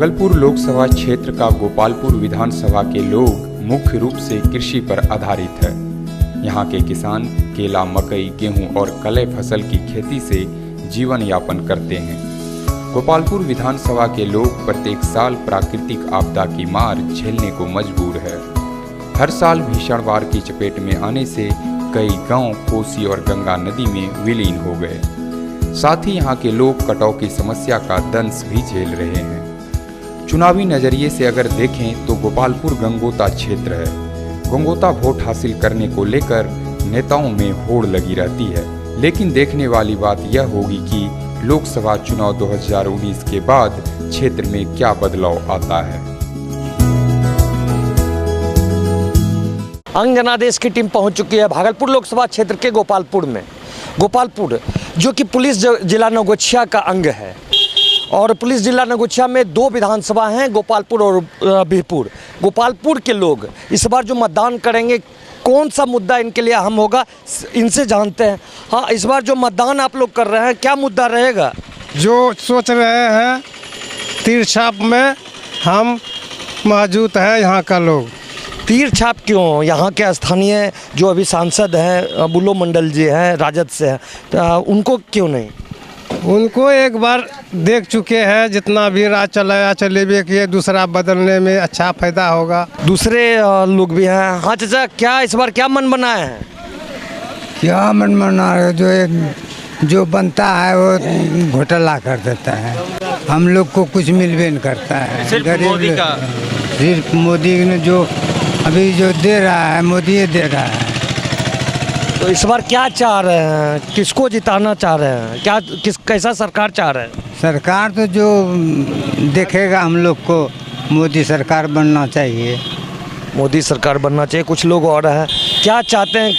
भागलपुर लोकसभा क्षेत्र का गोपालपुर विधानसभा के लोग मुख्य रूप से कृषि पर आधारित है। यहाँ के किसान केला, मकई, गेहूं और कलय फसल की खेती से जीवन यापन करते हैं। गोपालपुर विधानसभा के लोग प्रत्येक साल प्राकृतिक आपदा की मार झेलने को मजबूर है। हर साल भीषण बाढ़ की चपेट में आने से कई गांव कोसी और गंगा नदी में विलीन हो गए। साथ ही यहाँ के लोग कटाव की समस्या का दंश भी झेल रहे हैं। चुनावी नजरिए से अगर देखें तो गोपालपुर गंगोता क्षेत्र है। गंगोता वोट हासिल करने को लेकर नेताओं में होड़ लगी रहती है, लेकिन देखने वाली बात यह होगी कि लोकसभा चुनाव 2019 के बाद क्षेत्र में क्या बदलाव आता है। अंग जनादेश की टीम पहुंच चुकी है भागलपुर लोकसभा क्षेत्र के गोपालपुर में। गोपालपुर जो कि पुलिस जिला नगोछिया का अंग है और पुलिस जिला नगोछिया में दो विधानसभा हैं, गोपालपुर और बिहपुर। गोपालपुर के लोग इस बार जो मतदान करेंगे, कौन सा मुद्दा इनके लिए अहम होगा, इनसे जानते हैं। हाँ, इस बार जो मतदान आप लोग कर रहे हैं, क्या मुद्दा रहेगा? जो सोच रहे हैं तीर छाप में हम मौजूद हैं यहाँ का लोग। तीर छाप क्यों? यहाँ के स्थानीय जो अभी सांसद हैं बुल्लो मंडल जी हैं, राजद से हैं, तो उनको क्यों नहीं? उनको एक बार देख चुके हैं, जितना भी राज चलाया चलेबे किए, दूसरा बदलने में अच्छा फायदा होगा। दूसरे लोग भी हैं। हाँ चाचा, क्या इस बार क्या मन बनाए हैं? क्या मन बना रहे? जो बनता है वो घोटाला कर देता है। हम लोग को कुछ मिलवे नहीं करता है। सिर्फ मोदी ने जो अभी जो दे रहा है, मोदी दे रहा है। तो इस बार क्या चाह रहे हैं, किसको जिताना चाह रहे हैं, क्या कैसा सरकार चाह रहे हैं? सरकार तो जो देखेगा हम लोग को मोदी सरकार बनना चाहिए। मोदी सरकार बनना चाहिए। कुछ लोग और हैं, क्या चाहते हैं,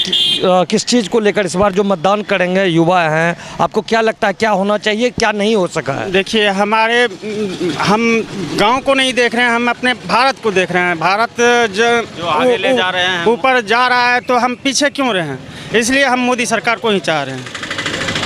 किस चीज़ को लेकर इस बार जो मतदान करेंगे, युवा हैं, आपको क्या लगता है क्या होना चाहिए, क्या नहीं हो सका है? देखिए, हम गांव को नहीं देख रहे हैं, हम अपने भारत को देख रहे हैं। भारत जो आगे ले जा रहे हैं, ऊपर जा रहा है, तो हम पीछे क्यों रहे हैं? इसलिए हम मोदी सरकार को ही चाह रहे हैं।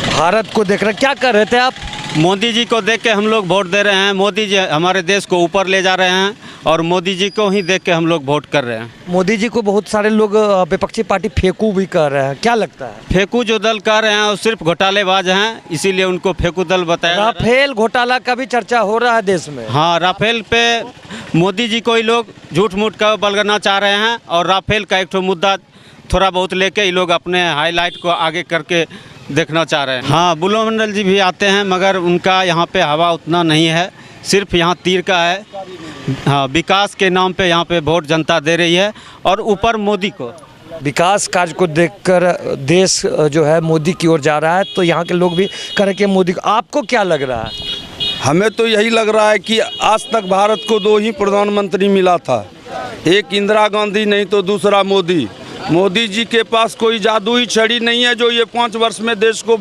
भारत को देख रहे हैं। क्या कर रहे थे आप? मोदी जी को देख के हम लोग वोट दे रहे हैं। मोदी जी हमारे देश को ऊपर ले जा रहे हैं और मोदी जी को ही देख के हम लोग वोट कर रहे हैं। मोदी जी को बहुत सारे लोग विपक्षी पार्टी फेंकू भी कर रहे हैं, क्या लगता है? फेंकू जो दल कर रहे हैं वो सिर्फ घोटालेबाज हैं, इसीलिए उनको फेंकू दल बताया। राफेल घोटाला का भी चर्चा हो रहा है देश में। हाँ, राफेल पे मोदी जी को ही लोग झूठ मूठ का बलगना चाह रहे हैं और राफेल का एक मुद्दा थोड़ा बहुत लेके ये लोग अपने हाईलाइट को आगे करके देखना चाह रहे हैं। हाँ, बुल्लो मंडल जी भी आते हैं, मगर उनका यहाँ पे हवा उतना नहीं है, सिर्फ यहाँ तीर का है। हाँ, विकास के नाम पे यहाँ पे वोट जनता दे रही है और ऊपर मोदी को। विकास कार्य को देखकर देश जो है मोदी की ओर जा रहा है, तो यहाँ के लोग भी कह रहे हैं कि मोदी को। आपको क्या लग रहा है? हमें तो यही लग रहा है कि आज तक भारत को दो ही प्रधानमंत्री मिला था, एक इंदिरा गांधी, नहीं तो दूसरा मोदी। मोदी जी के पास कोई जादुई छड़ी नहीं है जो ये 5 वर्ष में देश को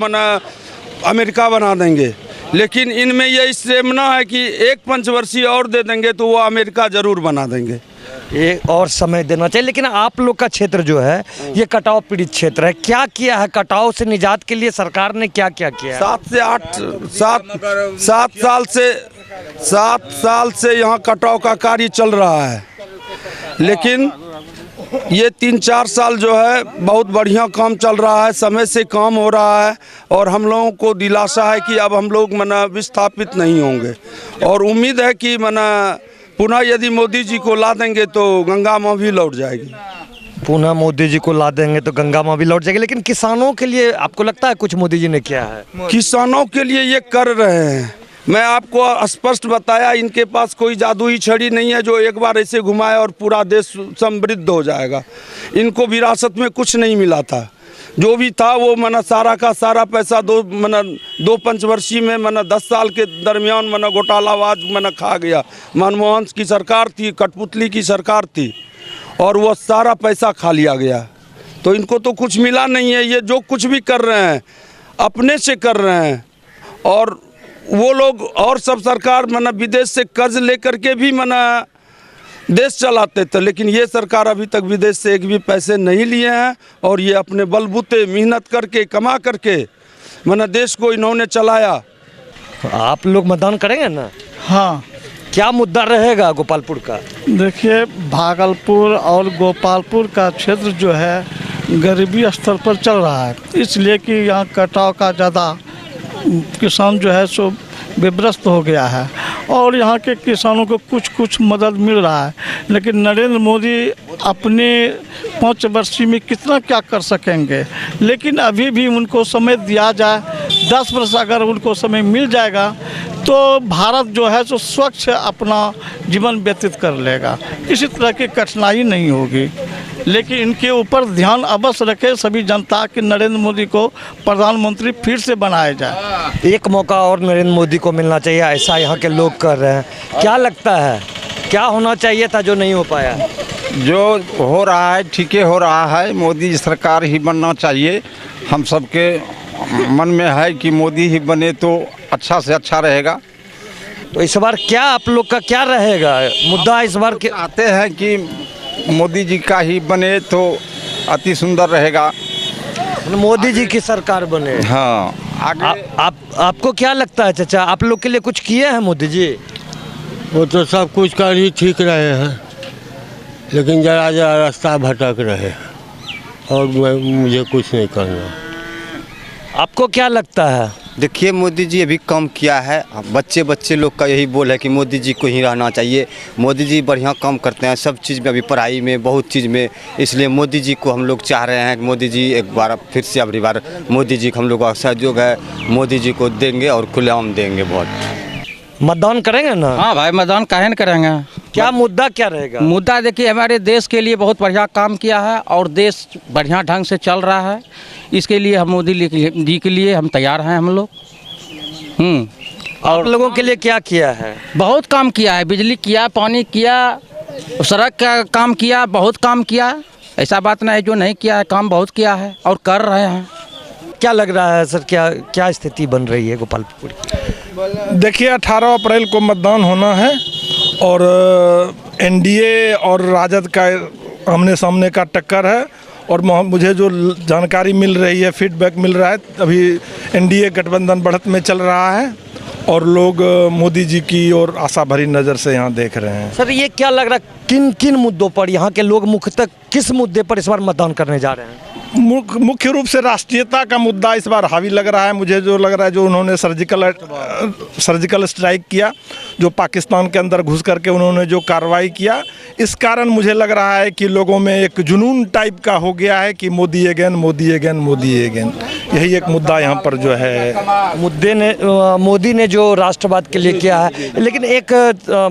अमेरिका बना देंगे, लेकिन इनमें ये स्टेमिना है कि एक 5 वर्षीय और दे देंगे तो वो अमेरिका जरूर बना देंगे। एक और समय देना चाहिए। लेकिन आप लोग का क्षेत्र जो है ये कटाव पीड़ित क्षेत्र है, क्या किया है कटाव से निजात के लिए सरकार ने? क्या क्या किया? 7 साल से यहाँ कटाव का कार्य चल रहा है, लेकिन ये 3-4 साल जो है बहुत बढ़िया काम चल रहा है, समय से काम हो रहा है और हम लोगों को दिलासा है कि अब हम लोग विस्थापित नहीं होंगे और उम्मीद है कि पुनः यदि मोदी जी को ला देंगे तो गंगा माँ भी लौट जाएगी। पुनः मोदी जी को ला देंगे तो गंगा माँ भी लौट जाएगी। लेकिन किसानों के लिए आपको लगता है कुछ मोदी जी ने किया है? किसानों के लिए ये कर रहे हैं। मैं आपको स्पष्ट बताया, इनके पास कोई जादुई छड़ी नहीं है जो एक बार ऐसे घुमाए और पूरा देश समृद्ध हो जाएगा। इनको विरासत में कुछ नहीं मिला था, जो भी था वो सारा का सारा पैसा दो पंचवर्षीय में 10 साल के दरमियान घोटालाबाज खा गया। मनमोहन की सरकार थी, कठपुतली की सरकार थी और वो सारा पैसा खा लिया गया। तो इनको तो कुछ मिला नहीं है। ये जो कुछ भी कर रहे हैं अपने से कर रहे हैं और वो लोग और सब सरकार विदेश से कर्ज लेकर के भी देश चलाते थे, लेकिन ये सरकार अभी तक विदेश से एक भी पैसे नहीं लिए हैं और ये अपने बलबूते मेहनत करके कमा करके देश को इन्होंने चलाया। आप लोग मतदान करेंगे ना? हाँ, क्या मुद्दा रहेगा गोपालपुर का? देखिए, भागलपुर और गोपालपुर का क्षेत्र जो है गरीबी स्तर पर चल रहा है, इसलिए कि यहाँ कटाव का ज़्यादा किसान जो है सो विभ्रस्त हो गया है और यहाँ के किसानों को कुछ मदद मिल रहा है, लेकिन नरेंद्र मोदी अपने 5 वर्षीय में कितना क्या कर सकेंगे। लेकिन अभी भी उनको समय दिया जाए, 10 वर्ष अगर उनको समय मिल जाएगा तो भारत जो है सो स्वच्छ अपना जीवन व्यतीत कर लेगा, किसी तरह की कठिनाई नहीं होगी। लेकिन इनके ऊपर ध्यान अवश्य रखे सभी जनता कि नरेंद्र मोदी को प्रधानमंत्री फिर से बनाया जाए। एक मौका और नरेंद्र मोदी को मिलना चाहिए, ऐसा यहाँ के लोग कर रहे हैं। क्या लगता है क्या होना चाहिए था जो नहीं हो पाया? जो हो रहा है ठीक ही हो रहा है, मोदी सरकार ही बनना चाहिए। हम सबके मन में है कि मोदी ही बने तो अच्छा से अच्छा रहेगा। तो इस बार क्या आप लोग का क्या रहेगा मुद्दा? इस बार के आते हैं कि मोदी जी का ही बने तो अति सुंदर रहेगा, मोदी जी की सरकार बने। हाँ आगे आपको क्या लगता है चाचा, आप लोग के लिए कुछ किए हैं मोदी जी? वो तो सब कुछ कर ही ठीक रहे हैं, लेकिन जरा रास्ता भटक रहे हैं और मुझे कुछ नहीं करना। आपको क्या लगता है? देखिए, मोदी जी अभी कम किया है, बच्चे लोग का यही बोल है कि मोदी जी को ही रहना चाहिए। मोदी जी बढ़िया काम करते हैं सब चीज़ में, अभी पढ़ाई में बहुत चीज़ में, इसलिए मोदी जी को हम लोग चाह रहे हैं कि मोदी जी एक बार फिर से अगली बार मोदी जी को हम लोग का सहयोग है, मोदी जी को देंगे और खुलेआम देंगे वोट। मतदान करेंगे ना? हाँ भाई, मतदान काहे न करेंगे। क्या मुद्दा क्या रहेगा? मुद्दा देखिए, हमारे देश के लिए बहुत बढ़िया काम किया है और देश बढ़िया ढंग से चल रहा है, इसके लिए हम मोदी जी के लिए हम तैयार हैं हम लोग। और आप लोगों के लिए क्या किया है? बहुत काम किया है, बिजली किया, पानी किया, सड़क का काम किया, बहुत काम किया। ऐसा बात नहीं जो नहीं किया है, काम बहुत किया है और कर रहे हैं। क्या लग रहा है सर, क्या स्थिति बन रही है गोपालपुर? देखिए, 18 अप्रैल को मतदान होना है और एनडीए और राजद का आमने सामने का टक्कर है और मुझे जो जानकारी मिल रही है, फीडबैक मिल रहा है, अभी एनडीए गठबंधन बढ़त में चल रहा है और लोग मोदी जी की ओर आशा भरी नज़र से यहाँ देख रहे हैं। सर, ये क्या लग रहा है किन किन मुद्दों पर यहाँ के लोग मुख्यतः किस मुद्दे पर इस बार मतदान करने जा रहे हैं? मुख्य रूप से राष्ट्रीयता का मुद्दा इस बार हावी लग रहा है। मुझे जो लग रहा है, जो उन्होंने सर्जिकल स्ट्राइक किया, जो पाकिस्तान के अंदर घुस करके उन्होंने जो कार्रवाई किया, इस कारण मुझे लग रहा है कि लोगों में एक जुनून टाइप का हो गया है कि Modi again, Modi again, Modi again. यही एक मुद्दा यहाँ पर जो है। मोदी ने जो राष्ट्रवाद के लिए किया है, लेकिन एक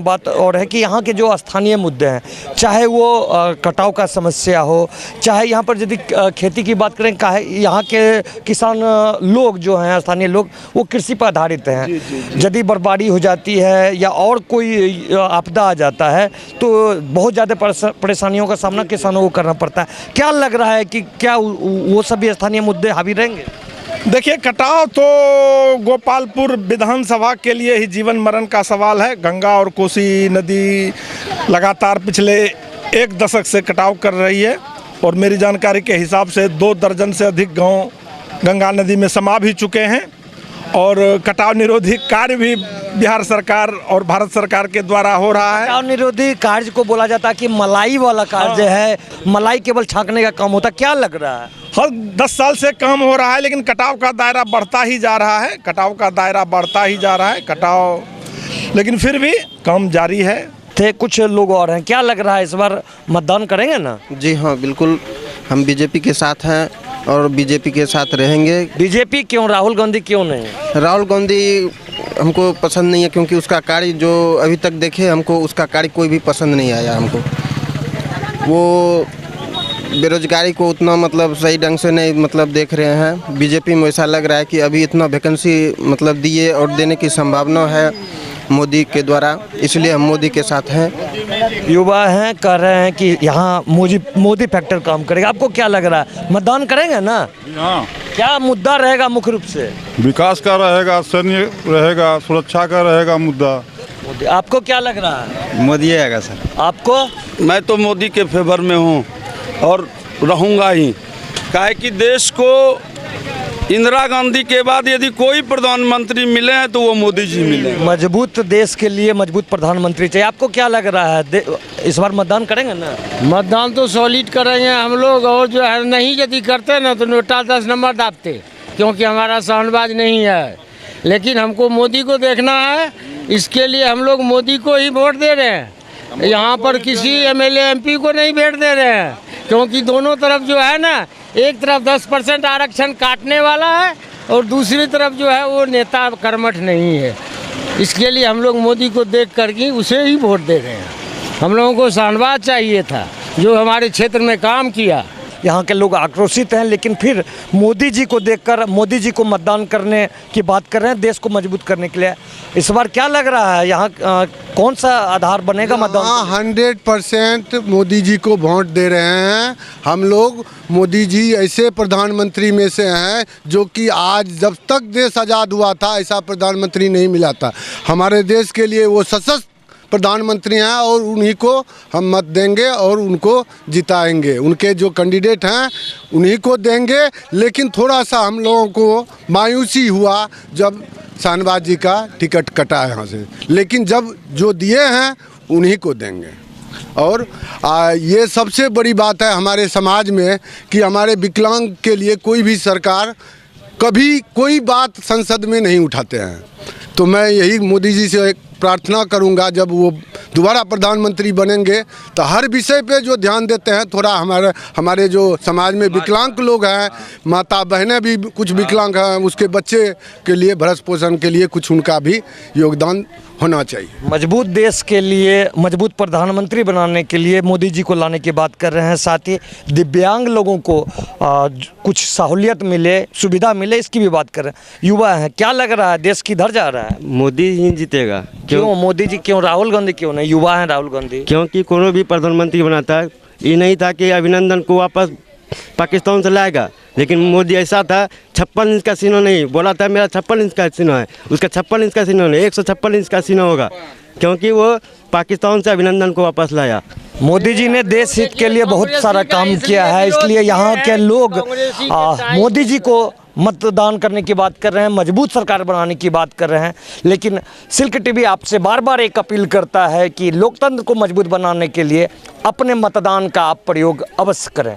बात और है कि यहाँ के जो स्थानीय मुद्दे हैं, चाहे वो कटाव का समस्या हो, चाहे यहाँ पर यदि खेती की बात करें, यहाँ के किसान लोग जो हैं, स्थानीय लोग, वो कृषि पर आधारित हैं। यदि बर्बादी हो जाती है या और कोई आपदा आ जाता है तो बहुत ज़्यादा परेशानियों का सामना किसानों को करना पड़ता है। क्या लग रहा है कि क्या वो सभी स्थानीय मुद्दे हावी रहेंगे? देखिए, कटाव तो गोपालपुर विधानसभा के लिए ही जीवन मरण का सवाल है। गंगा और कोसी नदी लगातार पिछले 1 दशक से कटाव कर रही है और मेरी जानकारी के हिसाब से 2 दर्जन से अधिक गांव गंगा नदी में समा भी चुके हैं और कटाव निरोधी कार्य भी बिहार सरकार और भारत सरकार के द्वारा हो रहा है। कटाव निरोधी कार्य को बोला जाता है कि मलाई वाला कार्य है, मलाई केवल छांकने का काम होता। क्या लग रहा है? हर 10 साल से काम हो रहा है, लेकिन कटाव का दायरा बढ़ता ही जा रहा है, कटाव का दायरा बढ़ता ही जा रहा है, कटाव, लेकिन फिर भी काम जारी है। थे कुछ लोग और हैं, क्या लग रहा है इस बार मतदान करेंगे ना? जी हाँ, बिल्कुल, हम बीजेपी के साथ हैं और बीजेपी के साथ रहेंगे। बीजेपी क्यों? राहुल गांधी क्यों नहीं? राहुल गांधी हमको पसंद नहीं है, क्योंकि उसका कार्य जो अभी तक देखे, हमको उसका कार्य कोई भी पसंद नहीं आया हमको। वो बेरोजगारी को उतना मतलब सही ढंग से नहीं मतलब देख रहे हैं। बीजेपी में ऐसा लग रहा है कि अभी इतना वैकेंसी मतलब दिए और देने की संभावना है मोदी के द्वारा, इसलिए हम मोदी के साथ हैं। युवा हैं, कह रहे हैं कि यहाँ मोदी फैक्टर काम करेगा। आपको क्या लग रहा है, मतदान करेंगे ना? हाँ। क्या मुद्दा रहेगा मुख्य रूप से? विकास का रहेगा, सैन्य रहेगा, सुरक्षा का रहेगा मुद्दा। आपको क्या लग रहा है? मोदी आएगा सर। आपको? मैं तो मोदी के फेवर में हूँ और रहूँगा ही, काहे कि देश को इंदिरा गांधी के बाद यदि कोई प्रधानमंत्री मिले हैं तो वो मोदी जी मिले। मजबूत देश के लिए मजबूत प्रधानमंत्री चाहिए। आपको क्या लग रहा है, इस बार मतदान करेंगे ना? मतदान तो सॉलिड करेंगे हम लोग, और जो है नहीं यदि करते ना तो नोटा 10 नंबर दाबते, क्योंकि हमारा साउंडबाज नहीं है। लेकिन हमको मोदी को देखना है, इसके लिए हम लोग मोदी को ही वोट दे रहे हैं। यहाँ पर किसी MLA MP को नहीं वोट दे रहे हैं, क्योंकि दोनों तरफ जो है ना, एक तरफ 10% आरक्षण काटने वाला है और दूसरी तरफ जो है वो नेता कर्मठ नहीं है। इसके लिए हम लोग मोदी को देख करके उसे ही वोट दे रहे हैं। हम लोगों को साउंडबाज चाहिए था जो हमारे क्षेत्र में काम किया। यहाँ के लोग आक्रोशित हैं, लेकिन फिर मोदी जी को देखकर मोदी जी को मतदान करने की बात कर रहे हैं, देश को मजबूत करने के लिए। इस बार क्या लग रहा है, यहाँ कौन सा आधार बनेगा मतदान? 100% मोदी जी को वोट दे रहे हैं हम लोग। मोदी जी ऐसे प्रधानमंत्री में से हैं जो कि आज जब तक देश आज़ाद हुआ था ऐसा प्रधानमंत्री नहीं मिला था। हमारे देश के लिए वो सशक्त प्रधानमंत्री हैं और उन्हीं को हम मत देंगे और उनको जिताएंगे। उनके जो कैंडिडेट हैं उन्हीं को देंगे। लेकिन थोड़ा सा हम लोगों को मायूसी हुआ जब शाहनवाज जी का टिकट कटा यहाँ से, लेकिन जब जो दिए हैं उन्हीं को देंगे। और ये सबसे बड़ी बात है हमारे समाज में कि हमारे विकलांग के लिए कोई भी सरकार कभी कोई बात संसद में नहीं उठाते हैं। तो मैं यही मोदी जी से एक प्रार्थना करूंगा, जब वो दोबारा प्रधानमंत्री बनेंगे तो हर विषय पे जो ध्यान देते हैं, थोड़ा हमारे जो समाज में विकलांग लोग हैं, माता बहनें भी कुछ विकलांग हैं, उसके बच्चे के लिए भरण पोषण के लिए कुछ उनका भी योगदान होना चाहिए। मजबूत देश के लिए मजबूत प्रधानमंत्री बनाने के लिए मोदी जी को लाने की बात कर रहे हैं। साथ ही दिव्यांग लोगों को कुछ सहूलियत मिले, सुविधा मिले, इसकी भी बात कर रहे हैं। युवा हैं, क्या लग रहा है देश किधर जा रहा है? मोदी ही जीतेगा। क्यों मोदी जी? क्यों राहुल गांधी क्यों नहीं? युवा हैं राहुल गांधी। क्योंकि कोनो भी प्रधानमंत्री बनाता है, ये नहीं था कि अभिनंदन को वापस पाकिस्तान से लाएगा, लेकिन मोदी ऐसा था 56 इंच का सीना नहीं बोला था, मेरा 56 इंच का सीना है, उसका 56 इंच का सीना नहीं 156 इंच का सीना होगा, क्योंकि वो पाकिस्तान से अभिनंदन को वापस लाया। मोदी जी ने देश हित के लिए बहुत सारा काम किया है, इसलिए यहाँ के लोग मोदी जी को मतदान करने की बात कर रहे हैं, मजबूत सरकार बनाने की बात कर रहे हैं। लेकिन सिल्क टीवी आपसे बार बार एक अपील करता है कि लोकतंत्र को मजबूत बनाने के लिए अपने मतदान का आप प्रयोग अवश्य करें।